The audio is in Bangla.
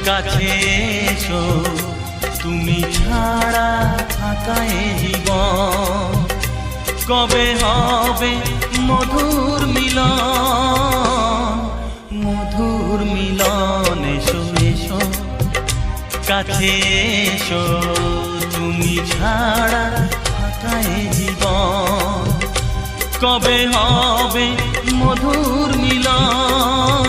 কাছে এসো, তুমি ছাড়া থাকা এ জীবন। কবে হবে মধুর মিলন, মধুর মিলন। এসো এসো কাছে এসো, তুমি ছাড়া থাকা এ জীবন। কবে হবে মধুর মিলন।